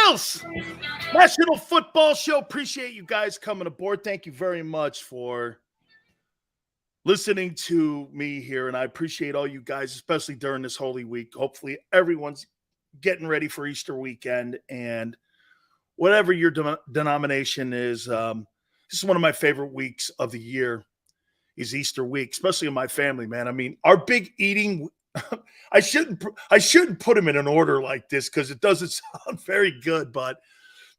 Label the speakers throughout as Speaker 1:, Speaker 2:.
Speaker 1: Eagles, National Football Show. Appreciate you guys coming aboard. Thank you very much for listening to me here, and I appreciate all you guys, especially during this Holy Week. Hopefully everyone's getting ready for Easter weekend, and whatever your denomination is, this is one of my favorite weeks of the year is Easter week, especially in my family, man. I mean, our big eating I shouldn't put them in an order like this because it doesn't sound very good, but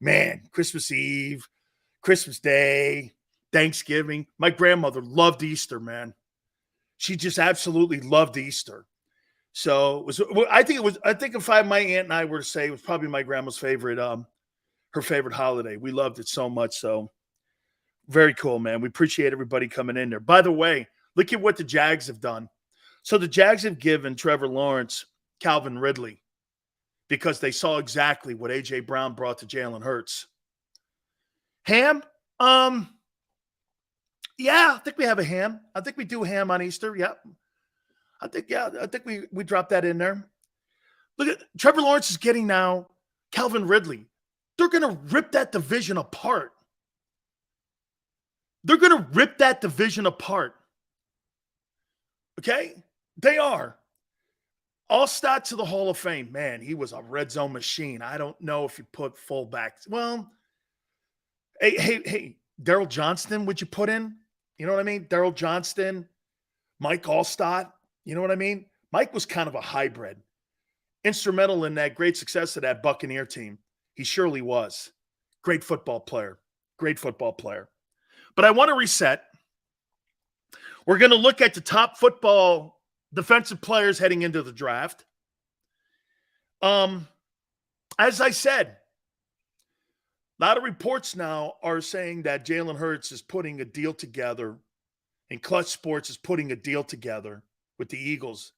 Speaker 1: man, Christmas Eve, Christmas Day, Thanksgiving. My grandmother loved Easter, man. She just absolutely loved Easter. So I think if my aunt and I were to say, it was probably my grandma's favorite, her favorite holiday. We loved it so much. So very cool, man. We appreciate everybody coming in there. By the way, look at what the Jags have done. So the Jags have given Trevor Lawrence Calvin Ridley because they saw exactly what A.J. Brown brought to Jalen Hurts. Ham? Yeah, I think we have a ham. I think we do ham on Easter. Yeah. I think we dropped that in there. Look at Trevor Lawrence is getting now Calvin Ridley. They're going to rip that division apart. They're going to rip that division apart. Okay? They are. All-star to the Hall of Fame. Man, he was a red zone machine. I don't know if you put fullbacks. Well, hey, Daryl Johnston, would you put in? You know what I mean? Daryl Johnston, Mike Allstott. You know what I mean? Mike was kind of a hybrid. Instrumental in that great success of that Buccaneer team. He surely was. Great football player. Great football player. But I want to reset. We're going to look at the top football defensive players heading into the draft. As I said, a lot of reports now are saying that Jalen Hurts is putting a deal together, and Clutch Sports is putting a deal together with the Eagles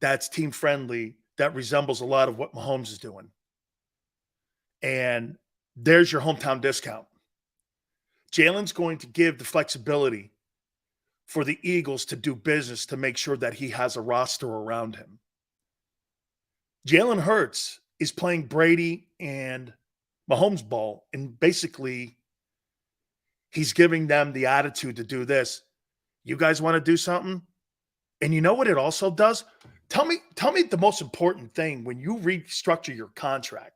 Speaker 1: that's team-friendly, that resembles a lot of what Mahomes is doing. And there's your hometown discount. Jalen's going to give the flexibility for the Eagles to do business to make sure that he has a roster around him. Jalen Hurts is playing Brady and Mahomes ball, and basically he's giving them the attitude to do this. You guys want to do something? And you know what it also does? Tell me the most important thing when you restructure your contract.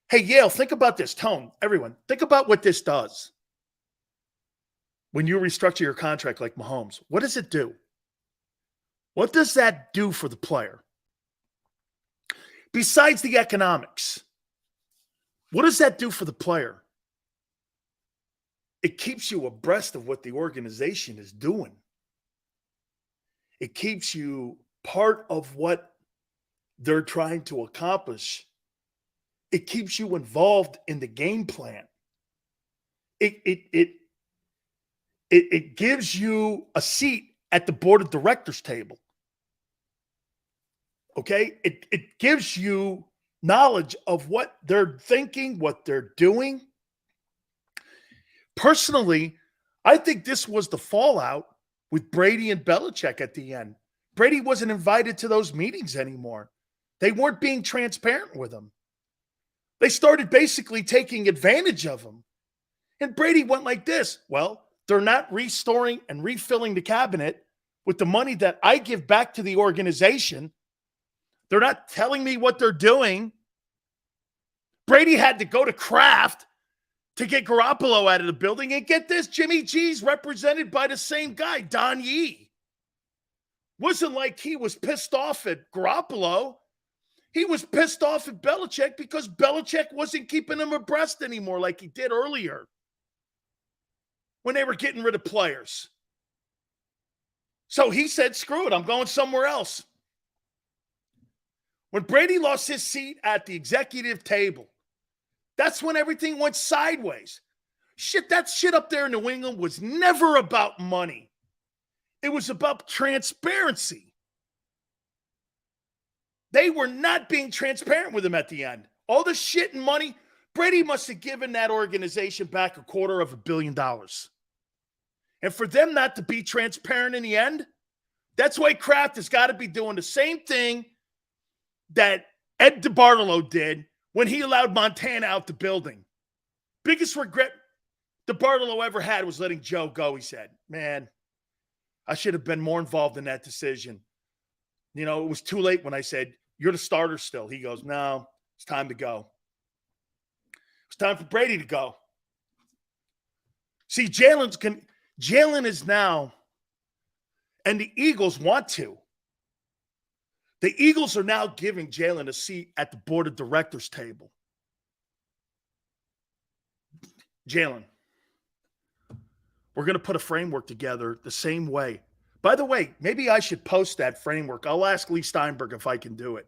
Speaker 1: Hey, Yale, think about this. Tone, everyone, think about what this does. When you restructure your contract like Mahomes, what does it do? What does that do for the player? Besides the economics, what does that do for the player? It keeps you abreast of what the organization is doing. It keeps you part of what they're trying to accomplish. It keeps you involved in the game plan. It gives you a seat at the board of directors table. Okay? It gives you knowledge of what they're thinking, what they're doing. Personally, I think this was the fallout with Brady and Belichick at the end. Brady wasn't invited to those meetings anymore. They weren't being transparent with him. They started basically taking advantage of him. And Brady went like this. Well, they're not restoring and refilling the cabinet with the money that I give back to the organization. They're not telling me what they're doing. Brady had to go to Kraft to get Garoppolo out of the building. And get this, Jimmy G's represented by the same guy, Don Yee. Wasn't like he was pissed off at Garoppolo. He was pissed off at Belichick because Belichick wasn't keeping him abreast anymore like he did earlier when they were getting rid of players. So he said, screw it, I'm going somewhere else. When Brady lost his seat at the executive table, that's when everything went sideways. That shit up there in New England was never about money. It was about transparency. They were not being transparent with him at the end. All the shit and money, Brady must have given that organization back $250 million. And for them not to be transparent in the end, that's why Kraft has got to be doing the same thing that Ed DeBartolo did when he allowed Montana out the building. Biggest regret DeBartolo ever had was letting Joe go, he said. Man, I should have been more involved in that decision. You know, it was too late when I said, you're the starter still. He goes, no, it's time to go. It's time for Brady to go. See, Jalen is now, and the Eagles want to. The Eagles are now giving Jalen a seat at the board of directors table. Jalen, we're going to put a framework together the same way. By the way, maybe I should post that framework. I'll ask Lee Steinberg if I can do it,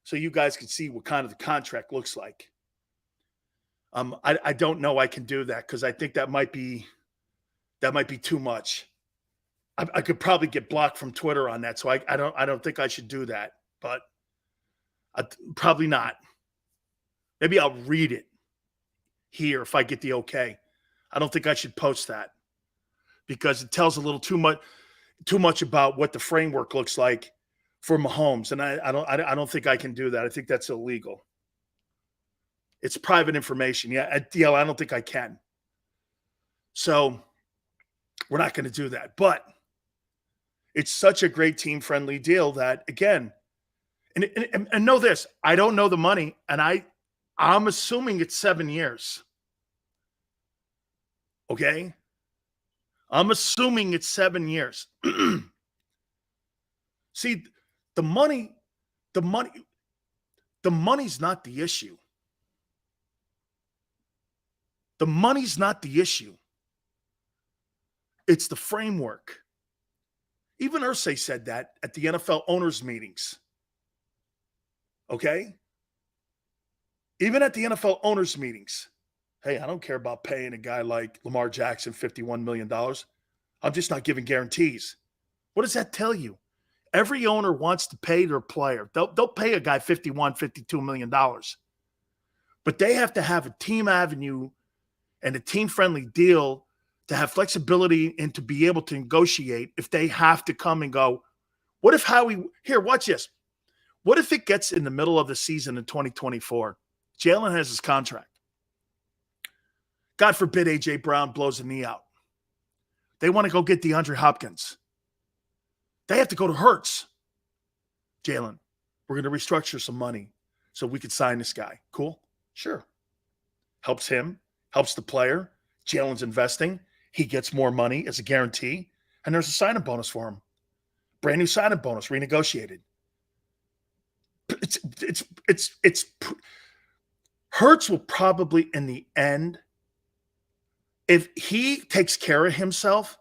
Speaker 1: so you guys can see what kind of the contract looks like. I don't know I can do that because I think that might be too much. I could probably get blocked from Twitter on that, so I don't think I should do that. But probably not. Maybe I'll read it here if I get the okay. I don't think I should post that because it tells a little too much about what the framework looks like for Mahomes, and I don't think I can do that. I think that's illegal. It's private information. Yeah, at DL, I don't think I can. So we're not going to do that. But it's such a great team-friendly deal that, again, and know this, I don't know the money, and I'm assuming it's 7 years. Okay? I'm assuming it's 7 years. See, the money's not the issue. The money's not the issue. It's the framework. Even Irsay said that at the NFL owners' meetings. Okay? Even at the NFL owners' meetings. Hey, I don't care about paying a guy like Lamar Jackson $51 million. I'm just not giving guarantees. What does that tell you? Every owner wants to pay their player. They'll pay a guy $51, $52 million. But they have to have a team avenue and a team-friendly deal to have flexibility and to be able to negotiate if they have to come and go, what if here, watch this. What if it gets in the middle of the season in 2024? Jalen has his contract. God forbid A.J. Brown blows a knee out. They want to go get DeAndre Hopkins. They have to go to Hurts. Jalen, we're going to restructure some money so we could sign this guy. Cool? Sure. Helps him. Helps the player. Jalen's investing. He gets more money as a guarantee. And there's a signing bonus for him. Brand new signing bonus, renegotiated. It's Hurts will probably, in the end, if he takes care of himself,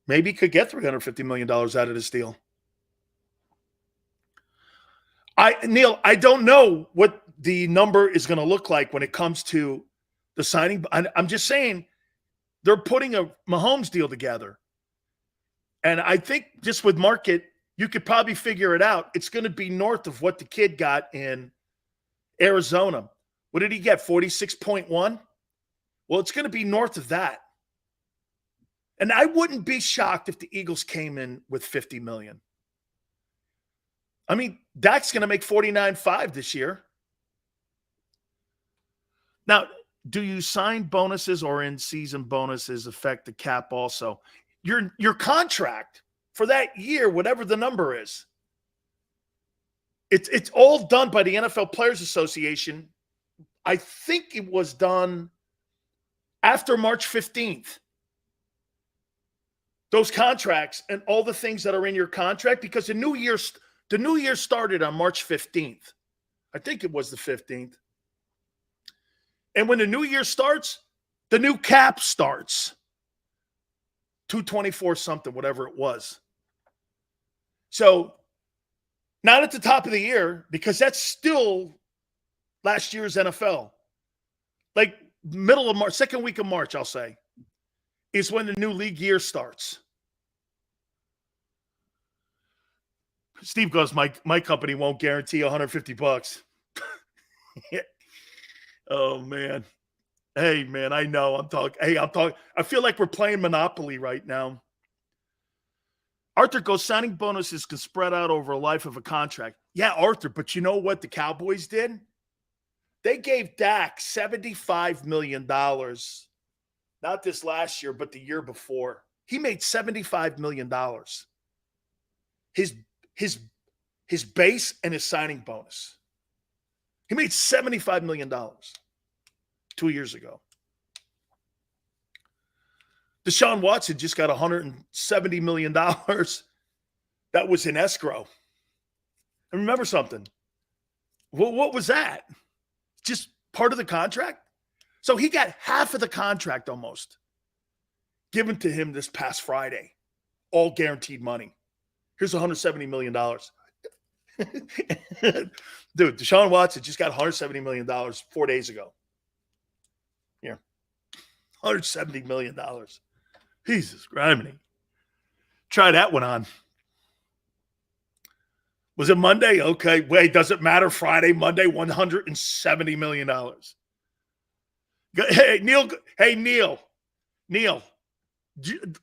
Speaker 1: maybe he could get $350 million out of this deal. Neil, I don't know what the number is going to look like when it comes to the signing. I'm just saying they're putting a Mahomes deal together. And I think just with market, you could probably figure it out. It's going to be north of what the kid got in Arizona. What did he get? 46.1? Well, it's going to be north of that. And I wouldn't be shocked if the Eagles came in with $50 million. I mean, Dak's going to make 49.5 this year. Now, do you sign bonuses or in-season bonuses affect the cap also? Your contract for that year, whatever the number is, it's all done by the NFL Players Association. I think it was done after March 15th. Those contracts and all the things that are in your contract, because the new year started on March 15th. I think it was the 15th. And when the new year starts, the new cap starts. 224 something, whatever it was. So, not at the top of the year, because that's still last year's NFL. Like middle of March, second week of March, I'll say, is when the new league year starts. Steve goes, my company won't guarantee $150. Oh, man. Hey, man, I know. I'm talking. I feel like we're playing Monopoly right now. Arthur goes, signing bonuses can spread out over a life of a contract. Yeah, Arthur, but you know what the Cowboys did? They gave Dak $75 million. Not this last year, but the year before. He made $75 million. His base and his signing bonus. He made $75 million 2 years ago. Deshaun Watson just got $170 million. That was in escrow. And remember something. Well, what was that? Just part of the contract? So he got half of the contract almost given to him this past Friday. All guaranteed money. Here's $170 million. Dude, Deshaun Watson just got $170 million 4 days ago. Here. $170 million. Jesus, criminy. Try that one on. Was it Monday? Okay. Wait, doesn't matter. Friday, Monday, $170 million. Hey, Neil. Neil,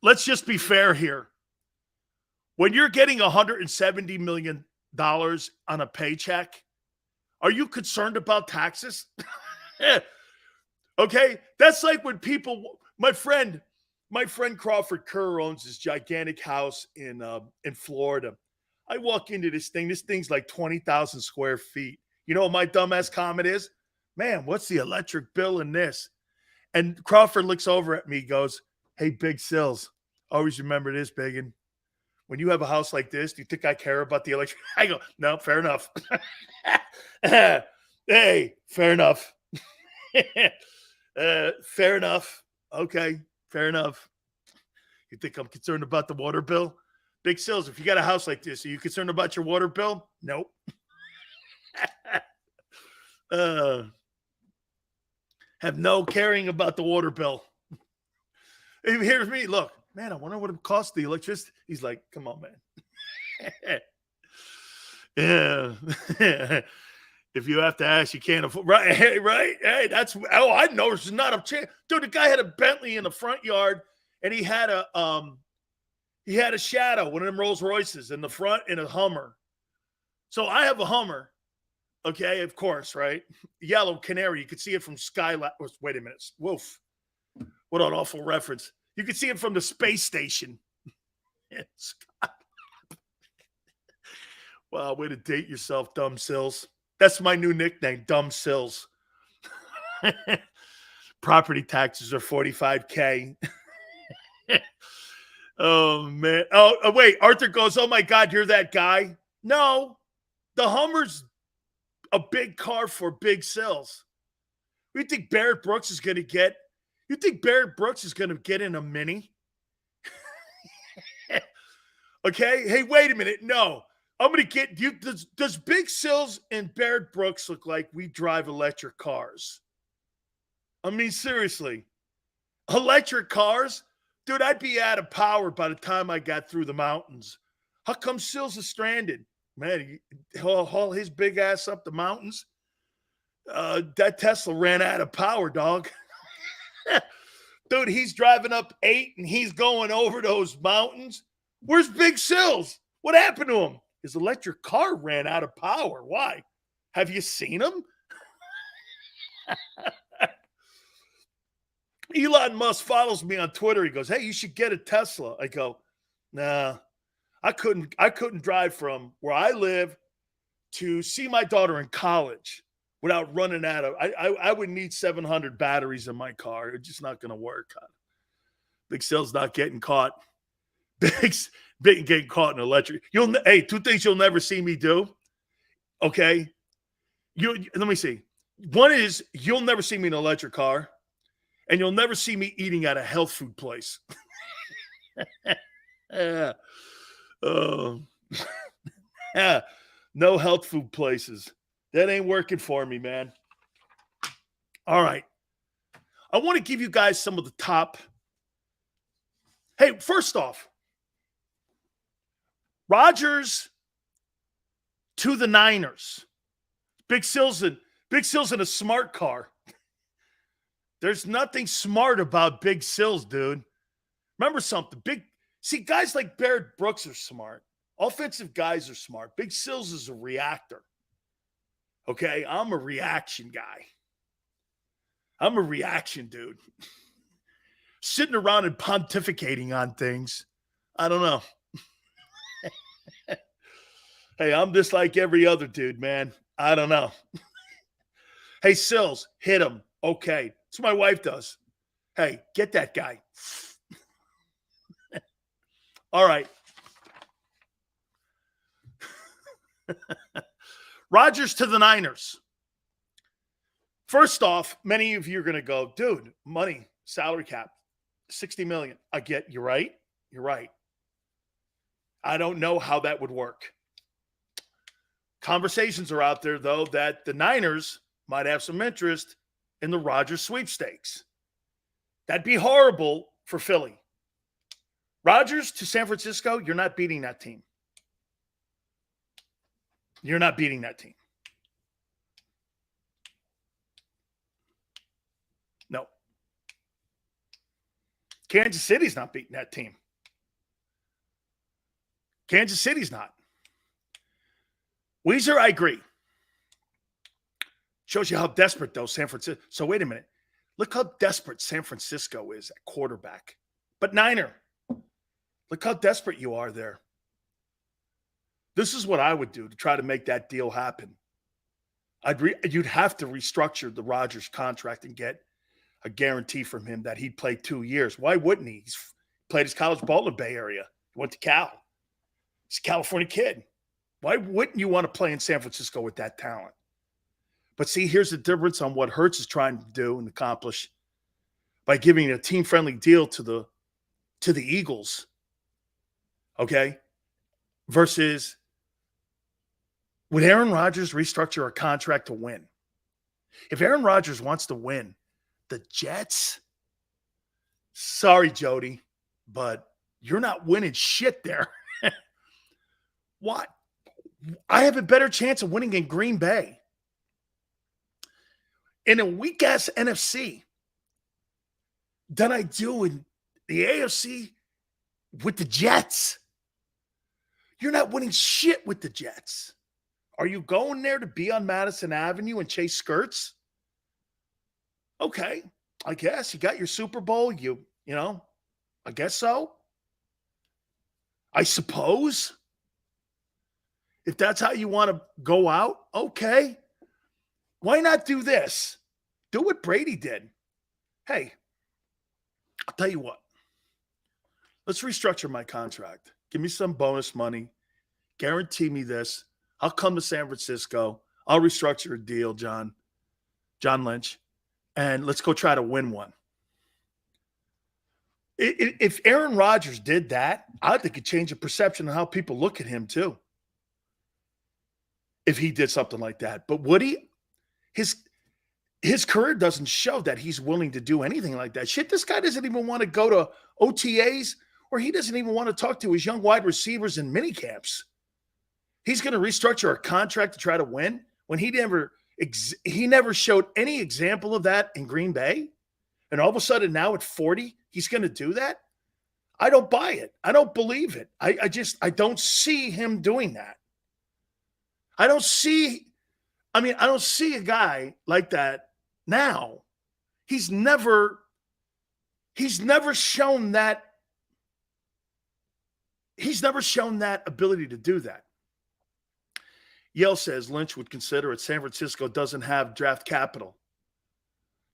Speaker 1: let's just be fair here. When you're getting $170 million on a paycheck, are you concerned about taxes? Okay? That's like when people, my friend Crawford Kerr owns this gigantic house in Florida. I walk into this thing. This thing's like 20,000 square feet. You know what my dumbass comment is? Man, what's the electric bill in this? And Crawford looks over at me, goes, hey, Big Sills, always remember this, Biggin. When you have a house like this, do you think I care about the electric? I go, no, fair enough. Hey, fair enough. Fair enough. Okay, fair enough. You think I'm concerned about the water bill? Big Sills, if you got a house like this, are you concerned about your water bill? Nope. Have no caring about the water bill. Here's me. Look, man, I wonder what it costs the electricity. He's like, come on, man. Yeah. If you have to ask, you can't afford. Right. Hey, right. Hey, that's, oh, I know it's not a chance. Dude, the guy had a Bentley in the front yard and he had a Shadow, one of them Rolls Royces in the front and a Hummer. So I have a Hummer. Okay, of course, right? Yellow Canary. You could see it from Skyline. Wait a minute. Woof. What an awful reference. You could see it from the space station. Wow, way to date yourself, Dumb Sills. That's my new nickname, Dumb Sills. Property taxes are $45K. Oh, man. Oh, wait. Arthur goes, oh, my God, you're that guy? No. The Hummer's a big car for Big Sills. You think Barrett Brooks is going to get? You think Barrett Brooks is going to get in a Mini? Okay. Hey, wait a minute. No, I'm going to get you. Does Big Sills and Barrett Brooks look like we drive electric cars? I mean, seriously, electric cars, dude. I'd be out of power by the time I got through the mountains. How come Sills is stranded? Man, he'll haul his big ass up the mountains. That Tesla ran out of power, dog. Dude, he's driving up 8 and he's going over those mountains. Where's Big Sills? What happened to him? His electric car ran out of power. Why? Have you seen him? Elon Musk follows me on Twitter. He goes, hey, you should get a Tesla. I go, nah. I couldn't drive from where I live to see my daughter in college without running out of. I would need 700 batteries in my car. It's just not going to work. Big Sills not getting caught. Big getting caught in electric. Hey, two things you'll never see me do. Okay, let me see. One is you'll never see me in an electric car, and you'll never see me eating at a health food place. Yeah. Yeah, no health food places. That ain't working for me, man. All right. I want to give you guys some of the top. Hey, first off, Rodgers to the Niners. Big Sills in a smart car. There's nothing smart about Big Sills, dude. Remember something. See, guys like Barrett Brooks are smart. Offensive guys are smart. Big Sills is a reactor. Okay? I'm a reaction guy. I'm a reaction dude. Sitting around and pontificating on things. I don't know. Hey, I'm just like every other dude, man. I don't know. Hey, Sills, hit him. Okay. That's what my wife does. Hey, get that guy. All right. Rodgers to the Niners. First off, many of you are going to go, dude, money, salary cap, $60 million. I get you're right. You're right. I don't know how that would work. Conversations are out there, though, that the Niners might have some interest in the Rodgers sweepstakes. That'd be horrible for Philly. Rodgers to San Francisco, you're not beating that team. You're not beating that team. No. Kansas City's not beating that team. Kansas City's not. Weezer, I agree. Shows you how desperate, though, San Francisco. So wait a minute. Look how desperate San Francisco is at quarterback. But Niner, look how desperate you are there. This is what I would do to try to make that deal happen. You'd have to restructure the Rodgers contract and get a guarantee from him that he'd play 2 years. Why wouldn't he? He's played his college ball in the Bay Area. He went to Cal. He's a California kid. Why wouldn't you want to play in San Francisco with that talent? But see, here's the difference on what Hurts is trying to do and accomplish by giving a team-friendly deal to the Eagles, okay, versus would Aaron Rodgers restructure a contract to win? If Aaron Rodgers wants to win, the Jets, sorry, Jody, but you're not winning shit there. What? I have a better chance of winning in Green Bay. In a weak-ass NFC than I do in the AFC with the Jets. You're not winning shit with the Jets. Are you going there to be on Madison Avenue and chase skirts? Okay, I guess. You got your Super Bowl. You know, I guess so. I suppose. If that's how you want to go out, okay. Why not do this? Do what Brady did. Hey, I'll tell you what. Let's restructure my contract. Give me some bonus money. Guarantee me this. I'll come to San Francisco. I'll restructure a deal, John Lynch, and let's go try to win one. If Aaron Rodgers did that, I think it'd change the perception of how people look at him too. If he did something like that. But would he? His career doesn't show that he's willing to do anything like that. Shit, this guy doesn't even want to go to OTAs, or he doesn't even want to talk to his young wide receivers in mini camps. He's going to restructure a contract to try to win when he never showed any example of that in Green Bay. And all of a sudden now at 40, he's going to do that? I don't buy it. I don't believe it. I don't see him doing that. I don't see a guy like that now. He's never shown that. He's never shown that ability to do that. Yale says Lynch would consider it. San Francisco doesn't have draft capital.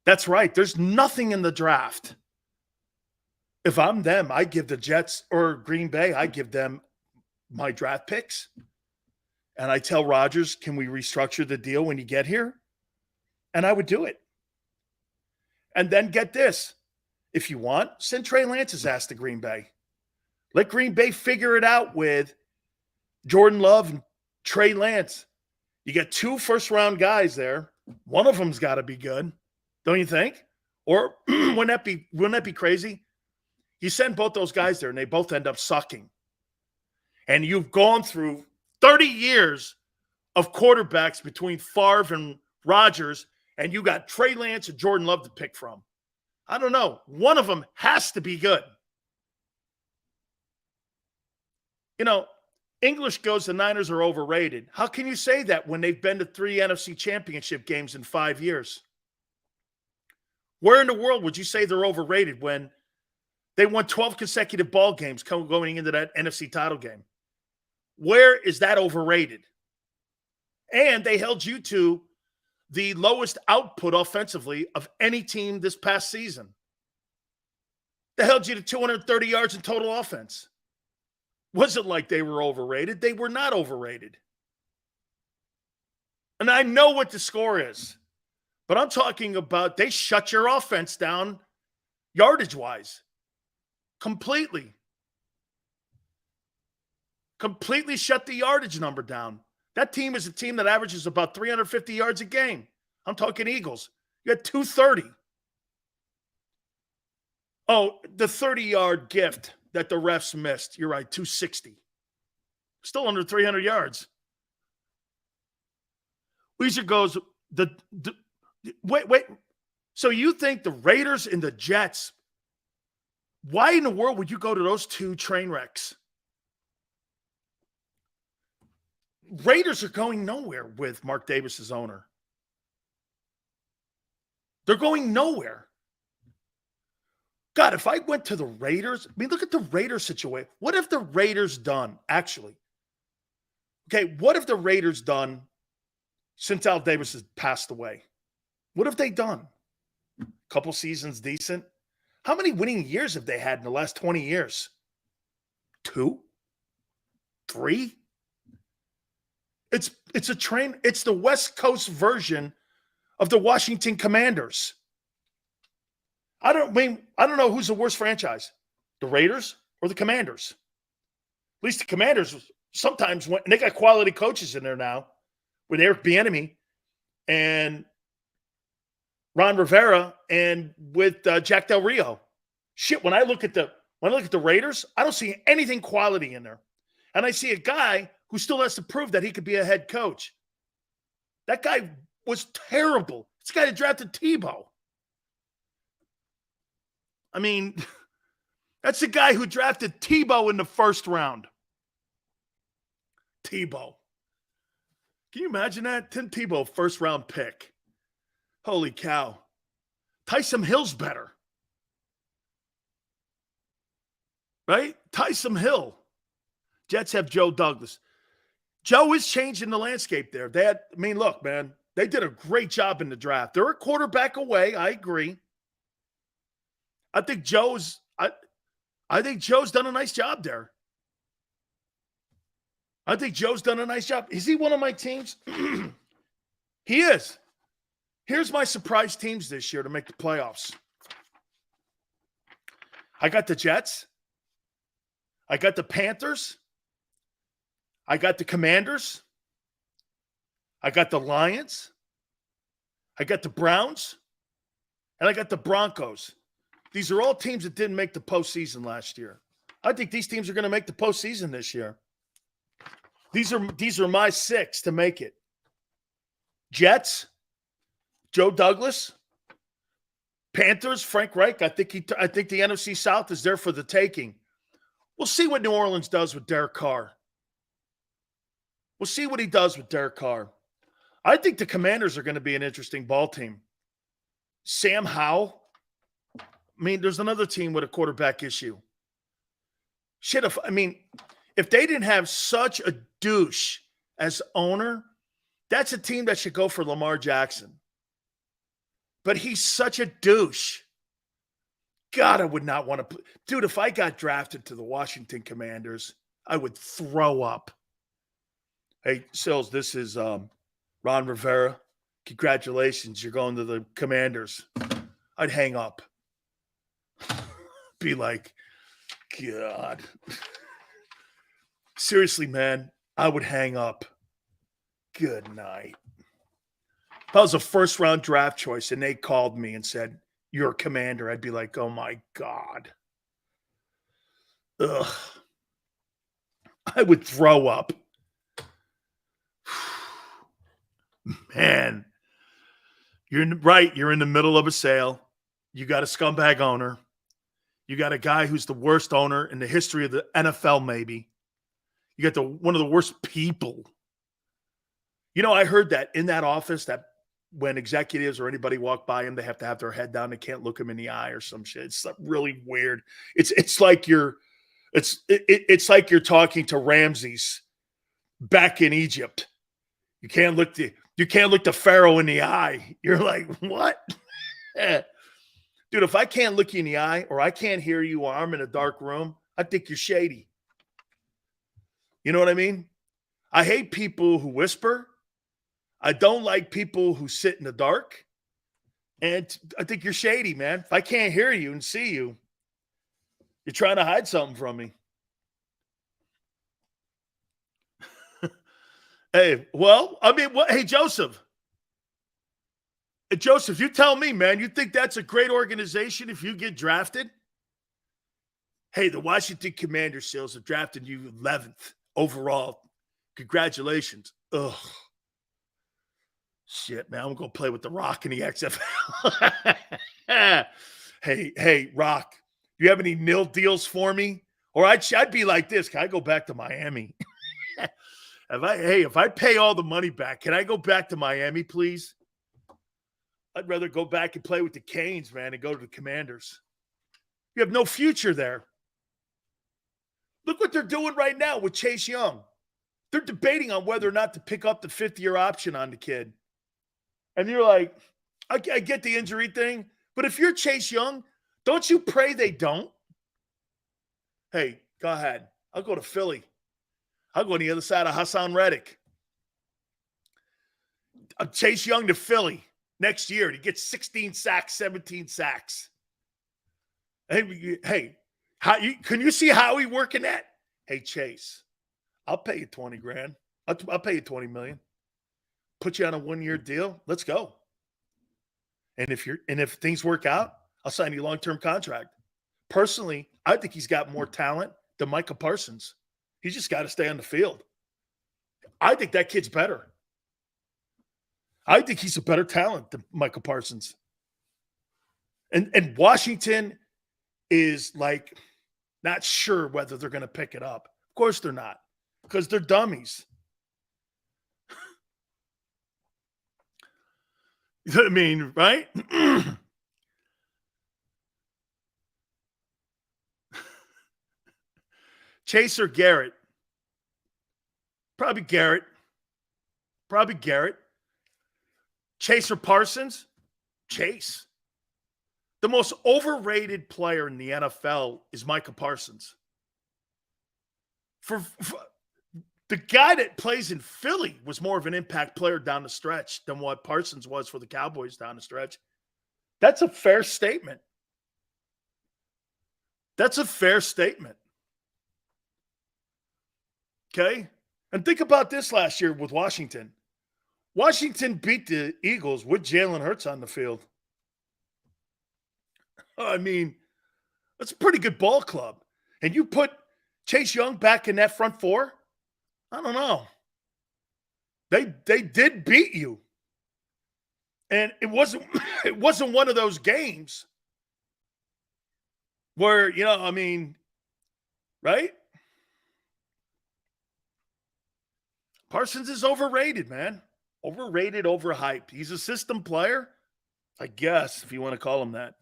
Speaker 1: That's right. There's nothing in the draft. If I'm them, I give the Jets or Green Bay, I give them my draft picks. And I tell Rodgers, can we restructure the deal when you get here? And I would do it. And then get this. If you want, send Trey Lance's ass to Green Bay. Let Green Bay figure it out with Jordan Love and Trey Lance. You got 2 first-round guys there. One of them's got to be good, don't you think? Or wouldn't that be crazy? You send both those guys there, and they both end up sucking. And you've gone through 30 years of quarterbacks between Favre and Rodgers, and you got Trey Lance and Jordan Love to pick from. I don't know. One of them has to be good. You know, English goes, the Niners are overrated. How can you say that when they've been to 3 NFC championship games in 5 years? Where in the world would you say they're overrated when they won 12 consecutive ball games going into that NFC title game? Where is that overrated? And they held you to the lowest output offensively of any team this past season. They held you to 230 yards in total offense. Wasn't like they were overrated. They were not overrated. And I know what the score is, but I'm talking about they shut your offense down yardage-wise. Completely shut the yardage number down. That team is a team that averages about 350 yards a game. I'm talking Eagles. You had 230. Oh, the 30-yard gift that the refs missed. You're right, 260. Still under 300 yards. Weezer goes, wait. So you think the Raiders and the Jets, why in the world would you go to those two train wrecks? Raiders are going nowhere with Mark Davis as owner. They're going nowhere. God, if I went to the Raiders, I mean, look at the Raiders situation. What have the Raiders done, actually? Okay, what have the Raiders done since Al Davis has passed away? What have they done? A couple seasons decent. How many winning years have they had in the last 20 years? 2? 3? It's a train. It's the West Coast version of the Washington Commanders. I don't know who's the worst franchise, the Raiders or the Commanders. At least the Commanders sometimes and they got quality coaches in there now with Eric Bieniemy and Ron Rivera and with Jack Del Rio. Shit, when I look at the Raiders, I don't see anything quality in there, and I see a guy who still has to prove that he could be a head coach. That guy was terrible. This guy that drafted Tebow. I mean, that's the guy who drafted Tebow in the first round. Tebow. Can you imagine that? Tim Tebow, first round pick. Holy cow. Taysom Hill's better. Right? Taysom Hill. Jets have Joe Douglas. Joe is changing the landscape there. Look, man, they did a great job in the draft. They're a quarterback away. I agree. I think Joe's done a nice job there. I think Joe's done a nice job. Is he one of my teams? He is. Here's my surprise teams this year to make the playoffs. I got the Jets. I got the Panthers. I got the Commanders. I got the Lions. I got the Browns. And I got the Broncos. These are all teams that didn't make the postseason last year. I think these teams are going to make the postseason this year. These are my 6 to make it. Jets, Joe Douglas, Panthers, Frank Reich. I think the NFC South is there for the taking. We'll see what New Orleans does with Derek Carr. We'll see what he does with Derek Carr. I think the Commanders are going to be an interesting ball team. Sam Howell. I mean, there's another team with a quarterback issue. Shit, if they didn't have such a douche as owner, that's a team that should go for Lamar Jackson. But he's such a douche. God, I would not want to. Dude, if I got drafted to the Washington Commanders, I would throw up. Hey, Sills, this is Ron Rivera. Congratulations, you're going to the Commanders. I'd hang up. Be like, God. Seriously, man, I would hang up. Good night. If I was a first-round draft choice and they called me and said, you're a Commander, I'd be like, oh, my God. Ugh. I would throw up. Man, you're right. You're in the middle of a sale. You got a scumbag owner. You got a guy who's the worst owner in the history of the NFL, maybe. You got one of the worst people. You know, I heard that in that office that when executives or anybody walk by him, they have to have their head down. They can't look him in the eye or some shit. It's really weird. It's like it's like you're talking to Ramses back in Egypt. You can't look the Pharaoh in the eye. You're like, what? Dude, if I can't look you in the eye or I can't hear you or I'm in a dark room, I think you're shady. You know what I mean? I hate people who whisper. I don't like people who sit in the dark. And I think you're shady, man. If I can't hear you and see you, you're trying to hide something from me. Hey, well, I mean, hey, Joseph. Joseph, you tell me, man, you think that's a great organization if you get drafted? Hey, the Washington Commanders, Sills, have drafted you 11th overall. Congratulations. Ugh. Shit, man, I'm going to play with The Rock in the XFL. Hey, Rock, do you have any nil deals for me? Or I'd be like this. Can I go back to Miami? If I pay all the money back, can I go back to Miami, please? I'd rather go back and play with the Canes, man, and go to the Commanders. You have no future there. Look what they're doing right now with Chase Young. They're debating on whether or not to pick up the fifth-year option on the kid. And you're like, I get the injury thing, but if you're Chase Young, don't you pray they don't? Hey, go ahead. I'll go to Philly. I'll go on the other side of Hassan Reddick. I'll Chase Young to Philly next year. He gets 16 sacks, 17 sacks. Hey, can you see Howie working that? Hey, Chase, I'll pay you 20 grand. I'll pay you 20 million. Put you on a 1-year deal. Let's go. And if things work out, I'll sign you a long-term contract. Personally, I think he's got more talent than Micah Parsons. He's just got to stay on the field. I think that kid's better. I think he's a better talent than Micah Parsons. And Washington is like not sure whether they're going to pick it up. Of course they're not, because they're dummies. I mean, right? Chase or Garrett? Probably Garrett. Chase or Parsons? Chase. The most overrated player in the NFL is Micah Parsons. For the guy that plays in Philly was more of an impact player down the stretch than what Parsons was for the Cowboys down the stretch. That's a fair statement. Okay? And think about this last year with Washington. Washington beat the Eagles with Jalen Hurts on the field. I mean, that's a pretty good ball club. And you put Chase Young back in that front four? I don't know. They did beat you. And it wasn't one of those games where, right? Parsons is overrated, man. Overrated, overhyped. He's a system player, I guess, if you want to call him that.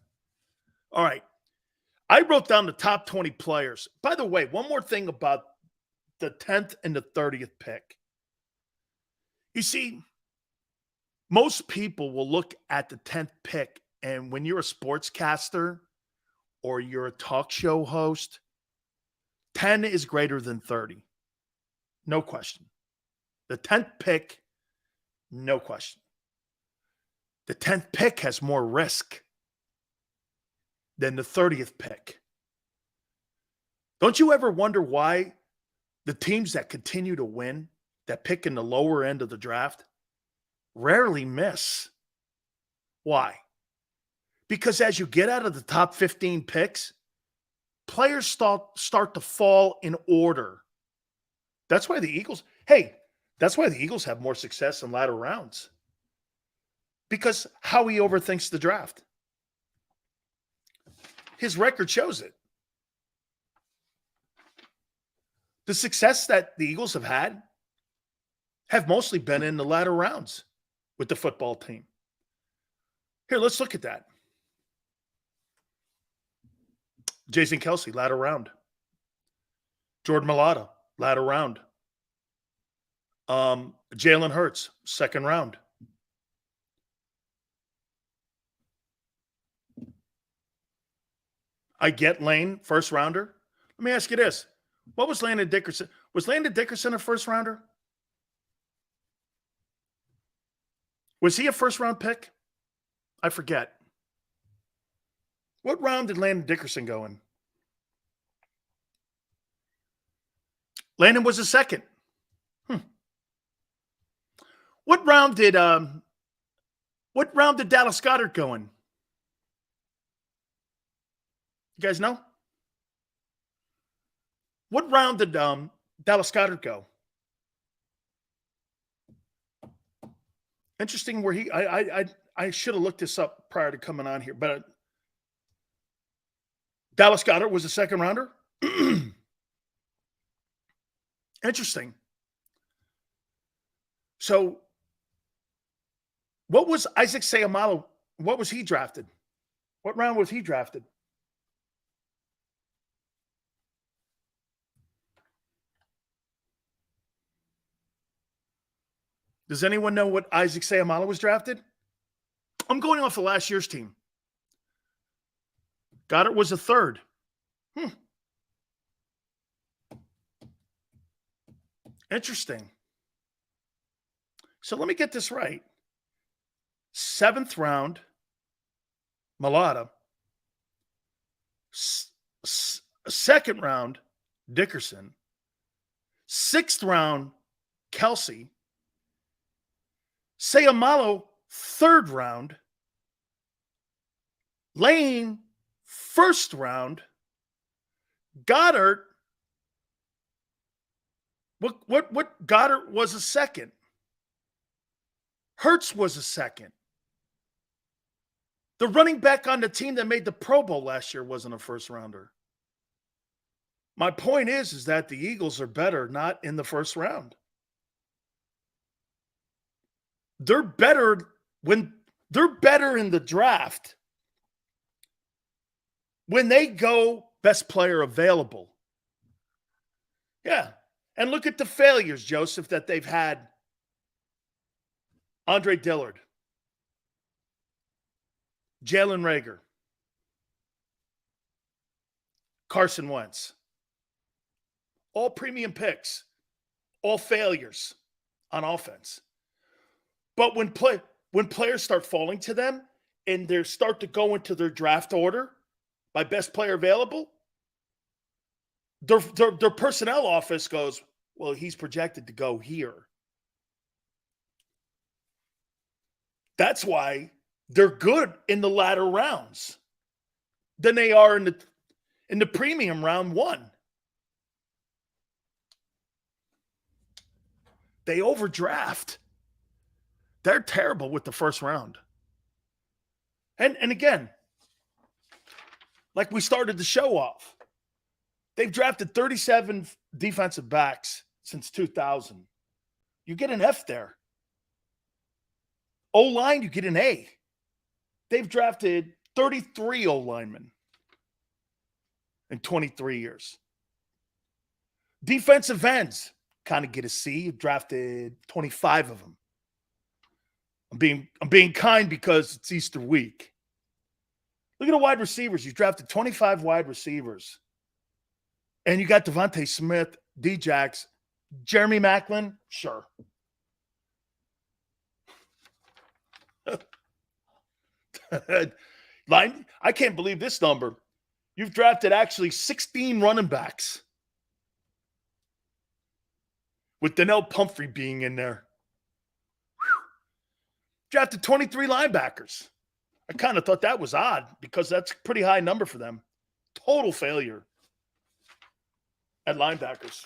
Speaker 1: All right. I wrote down the top 20 players. By the way, one more thing about the 10th and the 30th pick. You see, most people will look at the 10th pick, and when you're a sportscaster or you're a talk show host, 10 is greater than 30. No question. The 10th pick, no question. The 10th pick has more risk than the 30th pick. Don't you ever wonder why the teams that continue to win, that pick in the lower end of the draft, rarely miss? Why? Because as you get out of the top 15 picks, players start to fall in order. That's why the Eagles have more success in latter rounds. Because Howie overthinks the draft. His record shows it. The success that the Eagles have mostly been in the latter rounds with the football team. Here, let's look at that. Jason Kelce, latter round. Jordan Mailata, latter round. Jalen Hurts, second round. I get Lane, first rounder. Let me ask you this. What was Landon Dickerson? Was Landon Dickerson a first rounder? Was he a first round pick? I forget. What round did Landon Dickerson go in? Landon was a second. What round did Dallas Goedert go in? You guys know? What round did Dallas Goedert go? Interesting where I should have looked this up prior to coming on here, but Dallas Goedert was a second rounder. Interesting. So, what was Isaac Seumalo? What was he drafted? What round was he drafted? Does anyone know what Isaac Seumalo was drafted? I'm going off of last year's team. Goddard was a third. Interesting. So let me get this right. 7th round, Mailata. 2nd round, Dickerson. 6th round, Kelce. Seumalo, 3rd round. Lane, 1st round. Goddard. What Goddard was a second. Hurts was a second. The running back on the team that made the Pro Bowl last year wasn't a first rounder. My point is that the Eagles are better not in the first round. They're better in the draft when they go best player available. Yeah. And look at the failures, Joseph, that they've had. Andre Dillard, Jalen Reagor, Carson Wentz. All premium picks, all failures on offense. But when players start falling to them and they start to go into their draft order by best player available, their personnel office goes, well, he's projected to go here. That's why they're good in the latter rounds than they are in the premium round one. They overdraft. They're terrible with the first round. And again, like we started the show off, they've drafted 37 defensive backs since 2000. You get an F there. O-line, you get an A. They've drafted 33 O-linemen in 23 years. Defensive ends kind of get a C. You've drafted 25 of them. I'm being kind because it's Easter week. Look at the wide receivers. You've drafted 25 wide receivers. And you got Devontae Smith, D-Jax, Jeremy Maclin, sure. I can't believe this number. You've drafted actually 16 running backs, with Donnell Pumphrey being in there. Drafted 23 linebackers. I kind of thought that was odd because that's a pretty high number for them. Total failure at linebackers.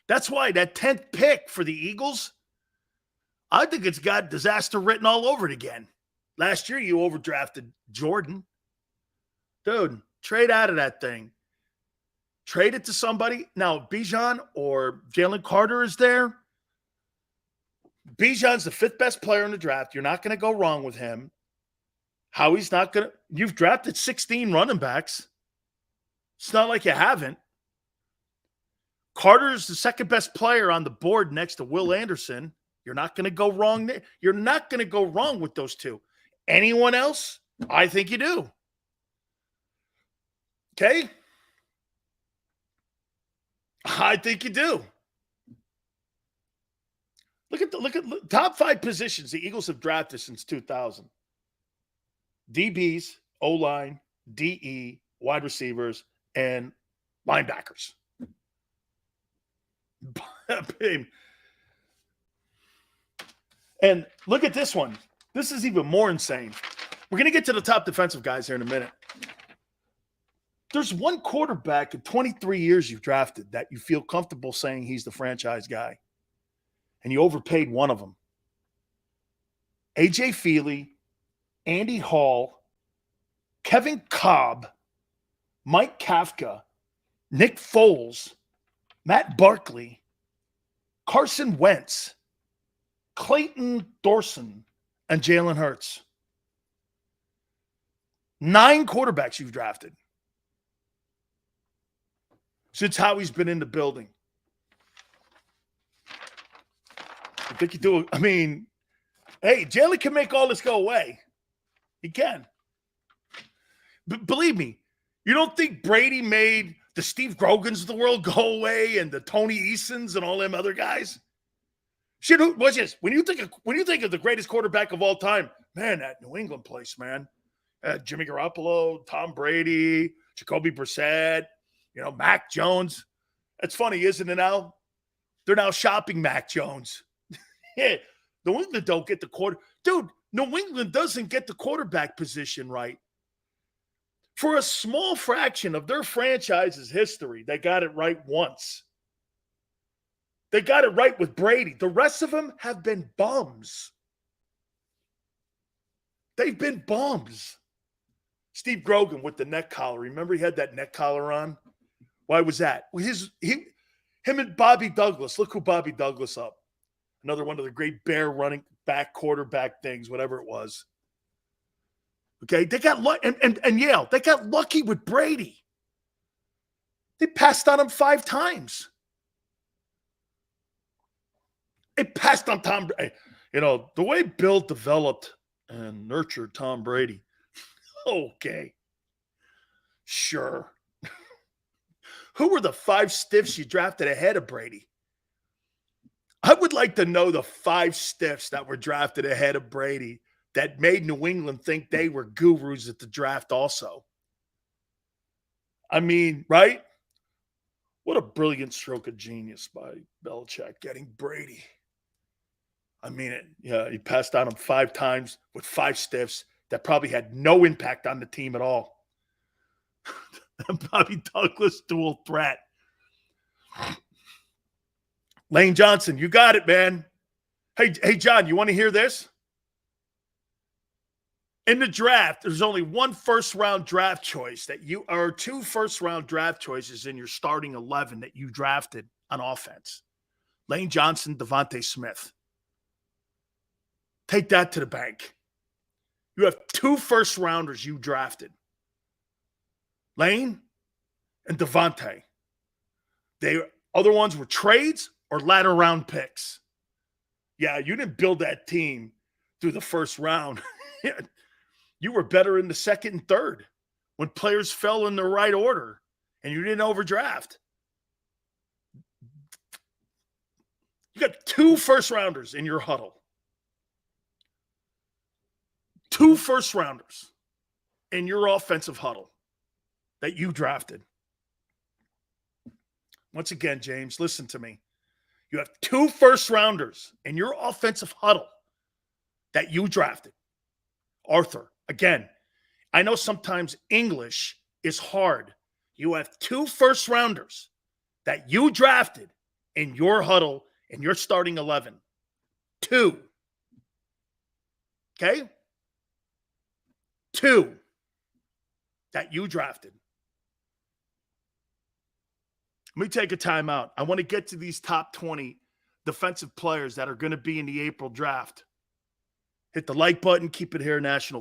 Speaker 1: That's why that 10th pick for the Eagles, I think it's got disaster written all over it again. Last year, you overdrafted Jordan. Dude, trade out of that thing. Trade it to somebody. Now, if Bijan or Jalen Carter is there, Bijan's the 5th best player in the draft. You're not going to go wrong with him. Howie's not going to – you've drafted 16 running backs. It's not like you haven't. Carter's the 2nd best player on the board next to Will Anderson. You're not going to go wrong there. You're not going to go wrong with those two. Anyone else? I think you do. Okay? I think you do. Look at top 5 positions the Eagles have drafted since 2000. DBs, O-line, DE, wide receivers, and linebackers. And look at this one. This is even more insane. We're going to get to the top defensive guys here in a minute. There's one quarterback in 23 years you've drafted that you feel comfortable saying he's the franchise guy. And you overpaid one of them. A.J. Feely, Andy Hall, Kevin Cobb, Mike Kafka, Nick Foles, Matt Barkley, Carson Wentz, Clayton Thorson, and Jalen Hurts. 9 quarterbacks you've drafted since Howie's been in the building. I think you do. I mean, hey, Jalen can make all this go away. He can. But believe me, you don't think Brady made the Steve Grogans of the world go away and the Tony Easons and all them other guys? Shit, watch this. When you think of the greatest quarterback of all time, man, that New England place, man. Jimmy Garoppolo, Tom Brady, Jacoby Brissett, Mac Jones. It's funny, isn't it now? They're now shopping Mac Jones. Yeah, New England don't get the quarter. Dude, New England doesn't get the quarterback position right. For a small fraction of their franchise's history, they got it right once. They got it right with Brady. The rest of them have been bums. They've been bums. Steve Grogan with the neck collar. Remember he had that neck collar on? Why was that? Him and Bobby Douglas. Look who Bobby Douglas up. Another one of the great bear running back quarterback things, whatever it was. Okay, they got and Yale. They got lucky with Brady. They passed on him 5 times. They passed on Tom Brady. The way Bill developed and nurtured Tom Brady. Okay, sure. Who were the 5 stiffs you drafted ahead of Brady? I would like to know the 5 stiffs that were drafted ahead of Brady that made New England think they were gurus at the draft also. I mean, right? What a brilliant stroke of genius by Belichick getting Brady. I mean it. Yeah, he passed on him 5 times with 5 stiffs that probably had no impact on the team at all. Bobby Douglas dual threat. Lane Johnson, you got it, man. Hey, John, you want to hear this? In the draft, there's only 1 first-round draft choice or 2 first-round draft choices in your starting 11 that you drafted on offense. Lane Johnson, Devontae Smith. Take that to the bank. You have 2 first-rounders you drafted. Lane and Devontae. Other ones were trades or latter round picks. Yeah, you didn't build that team through the first round. You were better in the second and third when players fell in the right order and you didn't overdraft. You got 2 first-rounders in your huddle. 2 first-rounders in your offensive huddle that you drafted. Once again, James, listen to me. You have 2 first-rounders in your offensive huddle that you drafted. Arthur, again, I know sometimes English is hard. You have 2 first-rounders that you drafted in your huddle in your starting 11. 2. Okay? 2 that you drafted. Let me take a timeout. I want to get to these top 20 defensive players that are going to be in the April draft. Hit the like button. Keep it here, National